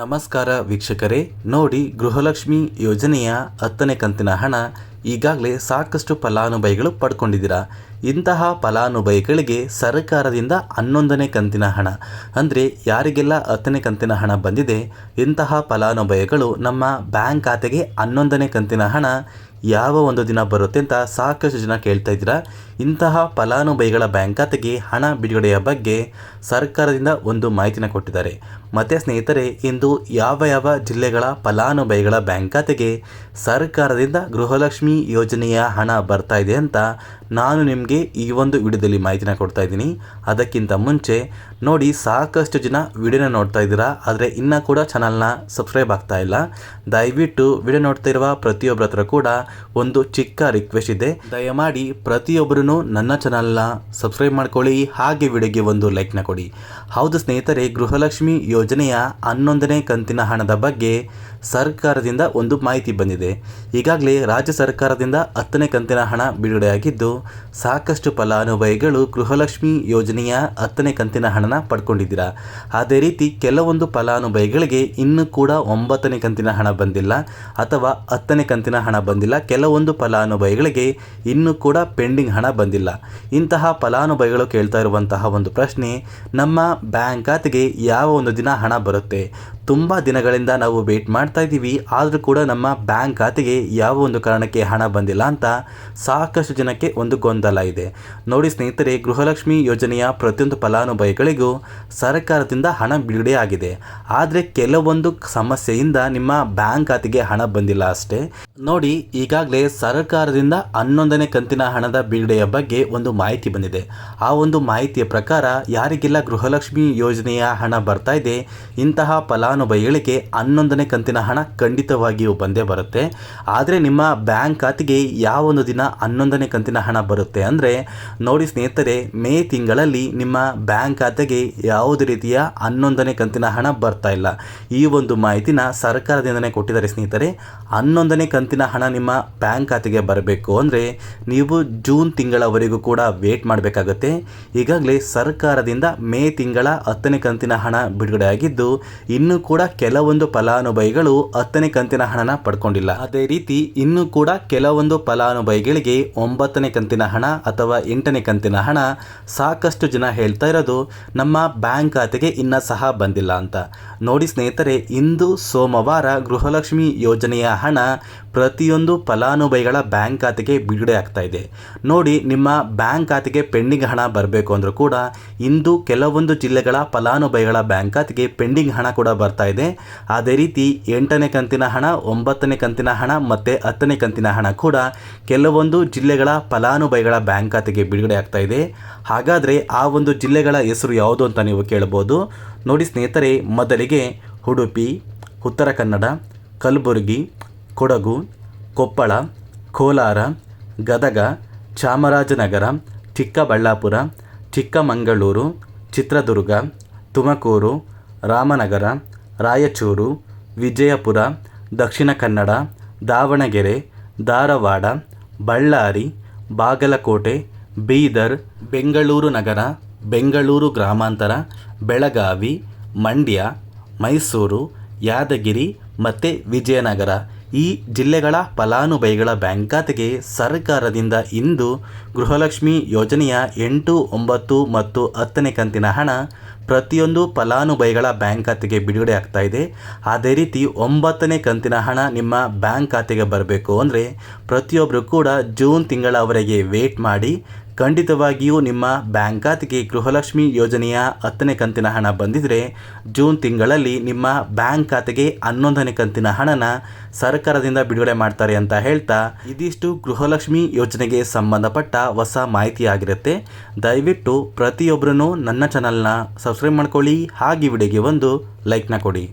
ನಮಸ್ಕಾರ ವೀಕ್ಷಕರೇ, ನೋಡಿ ಗೃಹಲಕ್ಷ್ಮಿ ಯೋಜನೆಯ 10ನೇ ಕಂತಿನ ಹಣ ಈಗಾಗಲೇ ಸಾಕಷ್ಟು ಫಲಾನುಭವಿಗಳು ಪಡ್ಕೊಂಡಿದ್ದೀರಾ. ಇಂತಹ ಫಲಾನುಭವಿಗಳಿಗೆ ಸರ್ಕಾರದಿಂದ 11ನೇ ಕಂತಿನ ಹಣ ಅಂದರೆ ಯಾರಿಗೆಲ್ಲ 10ನೇ ಕಂತಿನ ಹಣ ಬಂದಿದೆ, ಇಂತಹ ಫಲಾನುಭವಿಗಳು ನಮ್ಮ ಬ್ಯಾಂಕ್ ಖಾತೆಗೆ 11ನೇ ಕಂತಿನ ಹಣ ಯಾವ ಒಂದು ದಿನ ಬರುತ್ತೆ ಅಂತ ಸಾಕಷ್ಟು ಜನ ಕೇಳ್ತಾ ಇದ್ದೀರಾ. ಇಂತಹ ಫಲಾನುಭವಿಗಳ ಬ್ಯಾಂಕ್ ಖಾತೆಗೆ ಹಣ ಬಿಡುಗಡೆಯ ಬಗ್ಗೆ ಸರ್ಕಾರದಿಂದ ಒಂದು ಮಾಹಿತಿನ ಕೊಟ್ಟಿದ್ದಾರೆ. ಮತ್ತು ಸ್ನೇಹಿತರೆ, ಇಂದು ಯಾವ ಜಿಲ್ಲೆಗಳ ಫಲಾನುಭವಿಗಳ ಬ್ಯಾಂಕ್ ಖಾತೆಗೆ ಸರ್ಕಾರದಿಂದ ಗೃಹಲಕ್ಷ್ಮಿ ಯೋಜನೆಯ ಹಣ ಬರ್ತಾ ಇದೆ ಅಂತ ನಾನು ನಿಮಗೆ ಈ ಒಂದು ವಿಡಿಯೋದಲ್ಲಿ ಮಾಹಿತಿನ ಕೊಡ್ತಾ ಇದ್ದೀನಿ. ಅದಕ್ಕಿಂತ ಮುಂಚೆ ನೋಡಿ, ಸಾಕಷ್ಟು ಜನ ವಿಡಿಯೋನ ನೋಡ್ತಾ ಇದ್ದೀರಾ, ಆದರೆ ಇನ್ನೂ ಕೂಡ ಚಾನಲ್ನ ಸಬ್ಸ್ಕ್ರೈಬ್ ಆಗ್ತಾ ಇಲ್ಲ. ದಯವಿಟ್ಟು ವಿಡಿಯೋ ನೋಡ್ತಾ ಇರುವ ಪ್ರತಿಯೊಬ್ಬರ ಹತ್ರ ಕೂಡ ಒಂದು ಚಿಕ್ಕ ರಿಕ್ವೆಸ್ಟ್ ಇದೆ, ದಯಮಾಡಿ ಪ್ರತಿಯೊಬ್ಬರೂ ನನ್ನ ಚಾನಲ್ನ ಸಬ್ಸ್ಕ್ರೈಬ್ ಮಾಡ್ಕೊಳ್ಳಿ, ಹಾಗೆ ವಿಡಿಯೋಗೆ ಒಂದು ಲೈಕ್ನ ಕೊಡಿ. ಹೌದು ಸ್ನೇಹಿತರೆ, ಗೃಹಲಕ್ಷ್ಮಿ ಯೋಜನೆಯ 11ನೇ ಕಂತಿನ ಹಣದ ಬಗ್ಗೆ ಸರ್ಕಾರದಿಂದ ಒಂದು ಮಾಹಿತಿ ಬಂದಿದೆ. ಈಗಾಗಲೇ ರಾಜ್ಯ ಸರ್ಕಾರದಿಂದ 10ನೇ ಕಂತಿನ ಹಣ ಬಿಡುಗಡೆಯಾಗಿದ್ದು ಸಾಕಷ್ಟು ಫಲಾನುಭವಿಗಳು ಗೃಹಲಕ್ಷ್ಮಿ ಯೋಜನೆಯ 10ನೇ ಕಂತಿನ ಹಣನ ಪಡ್ಕೊಂಡಿದ್ದೀರಾ. ಅದೇ ರೀತಿ ಕೆಲವೊಂದು ಫಲಾನುಭವಿಗಳಿಗೆ ಇನ್ನೂ ಕೂಡ 9ನೇ ಕಂತಿನ ಹಣ ಬಂದಿಲ್ಲ ಅಥವಾ 10ನೇ ಕಂತಿನ ಹಣ ಬಂದಿಲ್ಲ. ಕೆಲವೊಂದು ಫಲಾನುಭವಿಗಳಿಗೆ ಇನ್ನೂ ಕೂಡ ಪೆಂಡಿಂಗ್ ಹಣ ಬಂದಿಲ್ಲ. ಇಂತಹ ಫಲಾನುಭವಿಗಳು ಕೇಳ್ತಾ ಇರುವಂತಹ ಒಂದು ಪ್ರಶ್ನೆ, ನಮ್ಮ ಬ್ಯಾಂಕ್ ಖಾತೆಗೆ ಯಾವ ಒಂದು ದಿನ ಹಣ ಬರುತ್ತೆ? ತುಂಬ ದಿನಗಳಿಂದ ನಾವು ವೇಟ್ ಮಾಡ್ತಾ ಇದ್ದೀವಿ, ಆದರೂ ಕೂಡ ನಮ್ಮ ಬ್ಯಾಂಕ್ ಖಾತೆಗೆ ಯಾವ ಒಂದು ಕಾರಣಕ್ಕೆ ಹಣ ಬಂದಿಲ್ಲ ಅಂತ ಸಾಕಷ್ಟು ಜನಕ್ಕೆ ಒಂದು ಗೊಂದಲ ಇದೆ. ನೋಡಿ ಸ್ನೇಹಿತರೆ, ಗೃಹಲಕ್ಷ್ಮಿ ಯೋಜನೆಯ ಪ್ರತಿಯೊಂದು ಫಲಾನುಭವಿಗಳಿಗೂ ಸರ್ಕಾರದಿಂದ ಹಣ ಬಿಡುಗಡೆ ಆಗಿದೆ. ಆದರೆ ಕೆಲವೊಂದು ಸಮಸ್ಯೆಯಿಂದ ನಿಮ್ಮ ಬ್ಯಾಂಕ್ ಖಾತೆಗೆ ಹಣ ಬಂದಿಲ್ಲ ಅಷ್ಟೇ. ನೋಡಿ, ಈಗಾಗಲೇ ಸರ್ಕಾರದಿಂದ 11ನೇ ಕಂತಿನ ಹಣದ ಬಿಡುಗಡೆಯ ಬಗ್ಗೆ ಒಂದು ಮಾಹಿತಿ ಬಂದಿದೆ. ಆ ಒಂದು ಮಾಹಿತಿಯ ಪ್ರಕಾರ ಯಾರಿಗೆಲ್ಲ ಗೃಹಲಕ್ಷ್ಮಿ ಯೋಜನೆಯ ಹಣ ಬರ್ತಾ ಇದೆ, ಇಂತಹ ಫಲಾನುಭವಿಗಳಿಗೆ 11ನೇ ಕಂತಿನ ಹಣ ಖಂಡಿತವಾಗಿಯೂ ಬಂದೇ ಬರುತ್ತೆ. ಆದರೆ ನಿಮ್ಮ ಬ್ಯಾಂಕ್ ಖಾತೆಗೆ ಯಾವ ಒಂದು ದಿನ 11ನೇ ಕಂತಿನ ಹಣ ಬರುತ್ತೆ ಅಂದರೆ, ನೋಡಿ ಸ್ನೇಹಿತರೆ, ಮೇ ತಿಂಗಳಲ್ಲಿ ನಿಮ್ಮ ಬ್ಯಾಂಕ್ ಖಾತೆಗೆ ಯಾವುದೇ ರೀತಿಯ 11ನೇ ಕಂತಿನ ಹಣ ಬರ್ತಾ ಇಲ್ಲ. ಈ ಒಂದು ಮಾಹಿತಿನ ಸರ್ಕಾರದಿಂದನೇ ಕೊಟ್ಟಿದ್ದಾರೆ ಸ್ನೇಹಿತರೆ. 11ನೇ ಕಂತಿನ ಹಣ ನಿಮ್ಮ ಬ್ಯಾಂಕ್ ಖಾತೆಗೆ ಬರಬೇಕು ಅಂದರೆ ನೀವು ಜೂನ್ ತಿಂಗಳವರೆಗೂ ಕೂಡ ವೇಟ್ ಮಾಡಬೇಕಾಗತ್ತೆ. ಈಗಾಗಲೇ ಸರ್ಕಾರದಿಂದ ಮೇ ತಿಂಗಳ 10ನೇ ಕಂತಿನ ಹಣ ಬಿಡುಗಡೆ ಆಗಿದ್ದು ಇನ್ನೂ ಕೂಡ ಕೆಲವೊಂದು ಫಲಾನುಭವಿಗಳು 10ನೇ ಕಂತಿನ ಹಣನ ಪಡ್ಕೊಂಡಿಲ್ಲ. ಅದೇ ರೀತಿ ಇನ್ನೂ ಕೂಡ ಕೆಲವೊಂದು ಫಲಾನುಭವಿಗಳಿಗೆ 9ನೇ ಕಂತಿನ ಹಣ ಅಥವಾ 8ನೇ ಕಂತಿನ ಹಣ ಸಾಕಷ್ಟು ಜನ ಹೇಳ್ತಾ ಇರೋದು ನಮ್ಮ ಬ್ಯಾಂಕ್ ಖಾತೆಗೆ ಇನ್ನೂ ಸಹ ಬಂದಿಲ್ಲ ಅಂತ. ನೋಡಿ ಸ್ನೇಹಿತರೆ, ಇಂದು ಸೋಮವಾರ ಗೃಹಲಕ್ಷ್ಮಿ ಯೋಜನೆಯ ಹಣ ಪ್ರತಿಯೊಂದು ಫಲಾನುಭವಿಗಳ ಬ್ಯಾಂಕ್ ಖಾತೆಗೆ ಬಿಡುಗಡೆ ಆಗ್ತಾ ಇದೆ. ನೋಡಿ, ನಿಮ್ಮ ಬ್ಯಾಂಕ್ ಖಾತೆಗೆ ಪೆಂಡಿಂಗ್ ಹಣ ಬರಬೇಕು ಅಂದರೂ ಕೂಡ ಇಂದು ಕೆಲವೊಂದು ಜಿಲ್ಲೆಗಳ ಫಲಾನುಭವಿಗಳ ಬ್ಯಾಂಕ್ ಖಾತೆಗೆ ಪೆಂಡಿಂಗ್ ಹಣ ಕೂಡ ಬರ್ತಾ ಇದೆ. ಅದೇ ರೀತಿ 8ನೇ ಕಂತಿನ ಹಣ, 9ನೇ ಕಂತಿನ ಹಣ ಮತ್ತು 10ನೇ ಕಂತಿನ ಹಣ ಕೂಡ ಕೆಲವೊಂದು ಜಿಲ್ಲೆಗಳ ಫಲಾನುಭವಿಗಳ ಬ್ಯಾಂಕ್ ಖಾತೆಗೆ ಬಿಡುಗಡೆ ಆಗ್ತಾ ಇದೆ. ಹಾಗಾದರೆ ಆ ಒಂದು ಜಿಲ್ಲೆಗಳ ಹೆಸರು ಯಾವುದು ಅಂತ ನೀವು ಕೇಳ್ಬೋದು. ನೋಡಿ ಸ್ನೇಹಿತರೆ, ಮೊದಲಿಗೆ ಉಡುಪಿ, ಉತ್ತರ ಕನ್ನಡ, ಕಲಬುರಗಿ, ಕೊಡಗು, ಕೊಪ್ಪಳ, ಕೋಲಾರ, ಗದಗ, ಚಾಮರಾಜನಗರ, ಚಿಕ್ಕಬಳ್ಳಾಪುರ, ಚಿಕ್ಕಮಗಳೂರು, ಚಿತ್ರದುರ್ಗ, ತುಮಕೂರು, ರಾಮನಗರ, ರಾಯಚೂರು, ವಿಜಯಪುರ, ದಕ್ಷಿಣ ಕನ್ನಡ, ದಾವಣಗೆರೆ, ಧಾರವಾಡ, ಬಳ್ಳಾರಿ, ಬಾಗಲಕೋಟೆ, ಬೀದರ್, ಬೆಂಗಳೂರು ನಗರ, ಬೆಂಗಳೂರು ಗ್ರಾಮಾಂತರ, ಬೆಳಗಾವಿ, ಮಂಡ್ಯ, ಮೈಸೂರು, ಯಾದಗಿರಿ ಮತ್ತು ವಿಜಯನಗರ ಈ ಜಿಲ್ಲೆಗಳ ಫಲಾನುಭವಿಗಳ ಬ್ಯಾಂಕ್ ಖಾತೆಗೆ ಸರ್ಕಾರದಿಂದ ಇಂದು ಗೃಹಲಕ್ಷ್ಮಿ ಯೋಜನೆಯ 8, 9 ಮತ್ತು 10ನೇ ಕಂತಿನ ಹಣ ಪ್ರತಿಯೊಂದು ಫಲಾನುಭವಿಗಳ ಬ್ಯಾಂಕ್ ಖಾತೆಗೆ ಬಿಡುಗಡೆ ಆಗ್ತಾ ಇದೆ. ಅದೇ ರೀತಿ 9ನೇ ಕಂತಿನ ಹಣ ನಿಮ್ಮ ಬ್ಯಾಂಕ್ ಖಾತೆಗೆ ಬರಬೇಕು ಅಂದರೆ ಪ್ರತಿಯೊಬ್ಬರು ಕೂಡ ಜೂನ್ ತಿಂಗಳವರೆಗೆ ವೇಟ್ ಮಾಡಿ. ಖಂಡಿತವಾಗಿಯೂ ನಿಮ್ಮ ಬ್ಯಾಂಕ್ ಖಾತೆಗೆ ಗೃಹಲಕ್ಷ್ಮಿ ಯೋಜನೆಯ 10ನೇ ಕಂತಿನ ಹಣ ಬಂದಿದ್ದರೆ ಜೂನ್ ತಿಂಗಳಲ್ಲಿ ನಿಮ್ಮ ಬ್ಯಾಂಕ್ ಖಾತೆಗೆ 11ನೇ ಕಂತಿನ ಹಣನ ಸರ್ಕಾರದಿಂದ ಬಿಡುಗಡೆ ಮಾಡ್ತಾರೆ ಅಂತ ಹೇಳ್ತಾ, ಇದಿಷ್ಟು ಗೃಹಲಕ್ಷ್ಮಿ ಯೋಜನೆಗೆ ಸಂಬಂಧಪಟ್ಟ ಹೊಸ ಮಾಹಿತಿ ಆಗಿರುತ್ತೆ. ದಯವಿಟ್ಟು ಪ್ರತಿಯೊಬ್ಬರೂ ನನ್ನ ಚಾನಲ್ನ ಸಬ್ಸ್ಕ್ರೈಬ್ ಮಾಡ್ಕೊಳ್ಳಿ, ಹಾಗೆ ವಿಡಿಯೋಗೆ ಒಂದು ಲೈಕ್ನ ಕೊಡಿ.